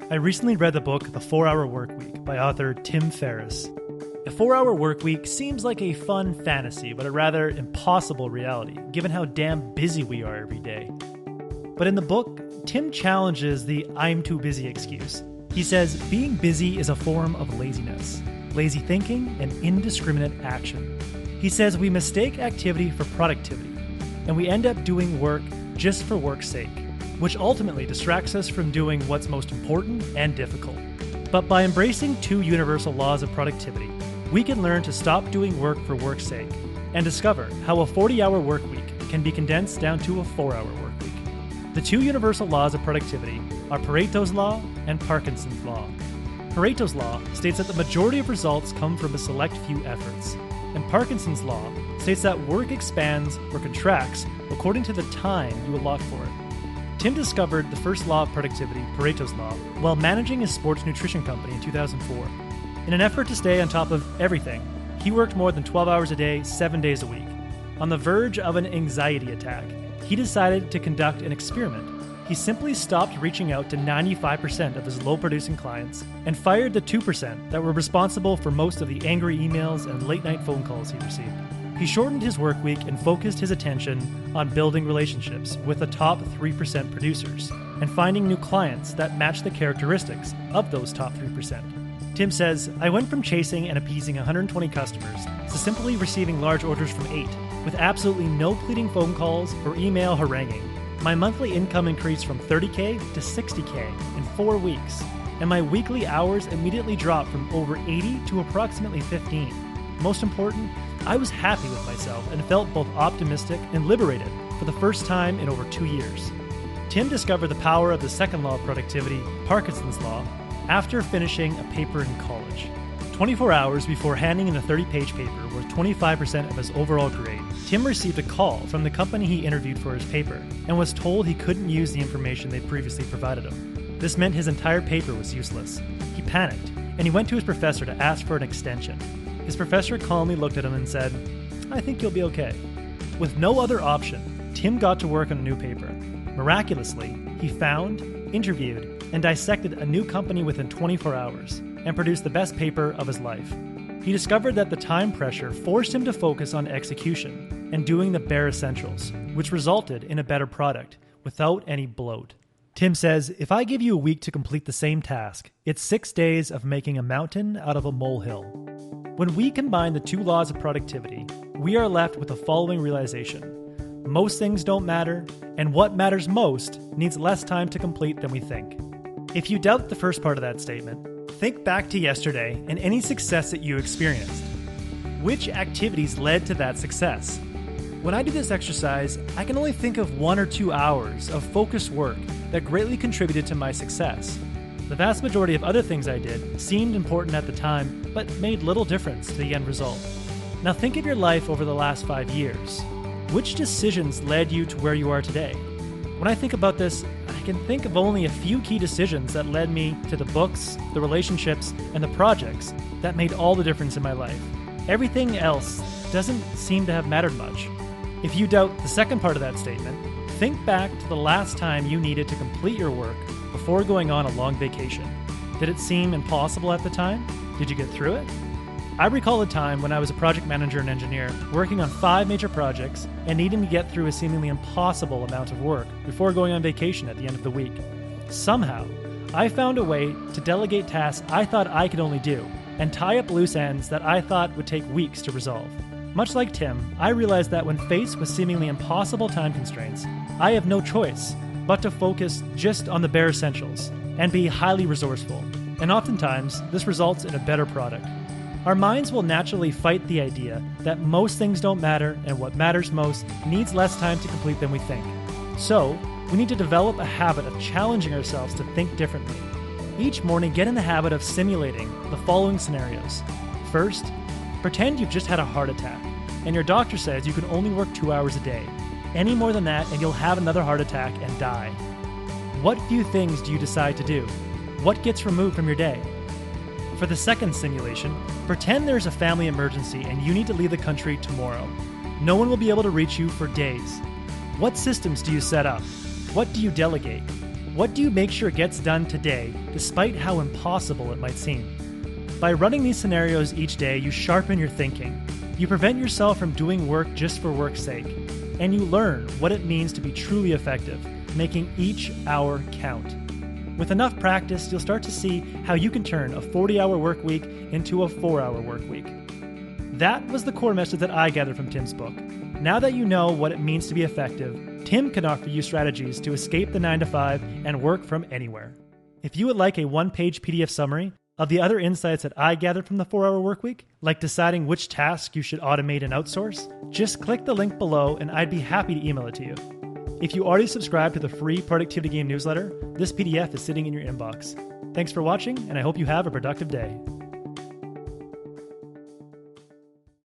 I recently read the book The 4-Hour Workweek by author Tim Ferriss. A 4-hour workweek seems like a fun fantasy, but a rather impossible reality, given how damn busy we are every day. But in the book, Tim challenges the "I'm too busy" excuse. He says being busy is a form of laziness, lazy thinking, and indiscriminate action. He says we mistake activity for productivity, and we end up doing work just for work's sake, which ultimately distracts us from doing what's most important and difficult. But by embracing two universal laws of productivity, we can learn to stop doing work for work's sake and discover how a 40-hour workweek can be condensed down to a 4-hour workweek. The two universal laws of productivity are Pareto's Law and Parkinson's Law. Pareto's Law states that the majority of results come from a select few efforts, and Parkinson's Law states that work expands or contracts according to the time you allot for it. Tim discovered the first law of productivity, Pareto's Law, while managing his sports nutrition company in 2004. In an effort to stay on top of everything, he worked more than 12 hours a day, 7 days a week. On the verge of an anxiety attack, he decided to conduct an experiment. He simply stopped reaching out to 95% of his low-producing clients and fired the 2% that were responsible for most of the angry emails and late-night phone calls he received. He shortened his work week and focused his attention on building relationships with the top 3% producers and finding new clients that match the characteristics of those top 3%. Tim says, "I went from chasing and appeasing 120 customers to simply receiving large orders from 8, with absolutely no pleading phone calls or email haranguing. My monthly income increased from $30K to $60K in 4 weeks, and my weekly hours immediately dropped from over 80 to approximately 15. Most important, I was happy with myself and felt both optimistic and liberated for the first time in over 2 years." Tim discovered the power of the second law of productivity, Parkinson's Law, after finishing a paper in college. 24 hours before handing in a 30-page paper worth 25% of his overall grade, Tim received a call from the company he interviewed for his paper and was told he couldn't use the information they'd previously provided him. This meant his entire paper was useless. He panicked, and he went to his professor to ask for an extension. His professor calmly looked at him and said, "I think you'll be okay." With no other option, Tim got to work on a new paper. Miraculously, he found, interviewed, and dissected a new company within 24 hours and produced the best paper of his life. He discovered that the time pressure forced him to focus on execution and doing the bare essentials, which resulted in a better product without any bloat. Tim says, "If I give you a week to complete the same task, it's 6 days of making a mountain out of a molehill." When we combine the two laws of productivity, we are left with the following realization. Most things don't matter, and what matters most needs less time to complete than we think. If you doubt the first part of that statement, think back to yesterday and any success that you experienced. Which activities led to that success? When I do this exercise, I can only think of 1 or 2 hours of focused work that greatly contributed to my success. The vast majority of other things I did seemed important at the time, but made little difference to the end result. Now think of your life over the last 5 years. Which decisions led you to where you are today? When I think about this, I can think of only a few key decisions that led me to the books, the relationships, and the projects that made all the difference in my life. Everything else doesn't seem to have mattered much. If you doubt the second part of that statement, think back to the last time you needed to complete your work before going on a long vacation. Did it seem impossible at the time? Did you get through it? I recall a time when I was a project manager and engineer working on 5 major projects and needing to get through a seemingly impossible amount of work before going on vacation at the end of the week. Somehow, I found a way to delegate tasks I thought I could only do and tie up loose ends that I thought would take weeks to resolve. Much like Tim, I realized that when faced with seemingly impossible time constraints, I have no choice but to focus just on the bare essentials and be highly resourceful. And oftentimes, this results in a better product. Our minds will naturally fight the idea that most things don't matter and what matters most needs less time to complete than we think. So, we need to develop a habit of challenging ourselves to think differently. Each morning, get in the habit of simulating the following scenarios. First, pretend you've just had a heart attack and your doctor says you can only work 2 hours a day. Any more than that and you'll have another heart attack and die. What few things do you decide to do? What gets removed from your day? For the second simulation, pretend there's a family emergency and you need to leave the country tomorrow. No one will be able to reach you for days. What systems do you set up? What do you delegate? What do you make sure gets done today, despite how impossible it might seem? By running these scenarios each day, you sharpen your thinking. You prevent yourself from doing work just for work's sake. And you learn what it means to be truly effective, making each hour count. With enough practice, you'll start to see how you can turn a 40-hour work week into a 4-hour work week. That was the core message that I gathered from Tim's book. Now that you know what it means to be effective, Tim can offer you strategies to escape the 9-to-5 and work from anywhere. If you would like a one-page PDF summary of the other insights that I gathered from the 4-hour workweek, like deciding which task you should automate and outsource, just click the link below and I'd be happy to email it to you. If you already subscribe to the free Productivity Game newsletter, this PDF is sitting in your inbox. Thanks for watching, and I hope you have a productive day.